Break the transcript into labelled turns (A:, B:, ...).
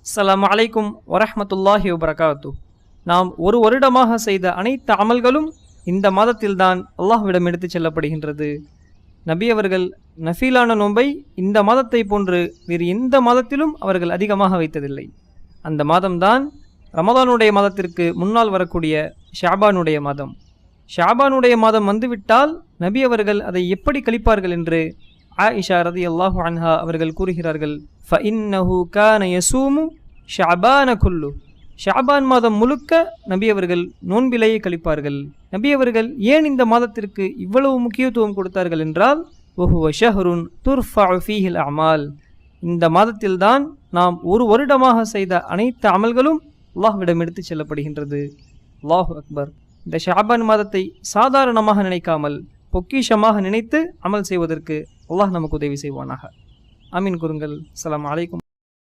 A: அஸ்ஸலாமு அலைக்கும் வரஹ்மத்துல்லாஹி வபரகாத்து. நாம் ஒரு வருடமாக செய்த அனைத்து அமல்களும் இந்த மாதத்தில்தான் அல்லாஹ்விடம் எடுத்துச் செல்லப்படுகின்றது. நபி அவர்கள் நஃபீலான நோன்பை இந்த மாதத்தை போன்று வேறு எந்த மாதத்திலும் அவர்கள் அதிகமாக வைத்ததில்லை. அந்த மாதம்தான் ரமதானுடைய மாதத்திற்கு முன்னால் வரக்கூடிய ஷாபானுடைய மாதம். ஷாபானுடைய மாதம் வந்துவிட்டால் நபி அவர்கள் அதை எப்படி கழிப்பார்கள் என்று ஆயிஷா ரலியல்லாஹு அன்ஹா அவர்கள் கூறுகிறார்கள், ஃபஇன்னஹு கான யஸூமு ஷஅபான குல்லு. ஷாபான் மாதம் முழுக்க நபி அவர்கள் நோன்பிலேயே கழிப்பார்கள். நபி அவர்கள் ஏன் இந்த மாதத்திற்கு இவ்வளவு முக்கியத்துவம் கொடுத்தார்கள் என்றால், வஹுவ ஷஹ்ருன் துர்ஃபஉ ஃபீஹில் அமால். இந்த மாதத்தில்தான் நாம் ஒரு வருடமாக செய்த அனைத்து அமல்களும் அல்லாஹ்விடம் எடுத்துச் செல்லப்படுகின்றது. அல்லாஹு அக்பர். இந்த ஷாபான் மாதத்தை சாதாரணமாக நினைக்காமல் பொக்கிஷமாக நினைத்து அமல் செய்வதற்கு அல்லாஹ் நமக்கு உதவி செய்வானாக. ஆமீன் கூறுங்கள். அஸ்ஸலாமு அலைக்கும்.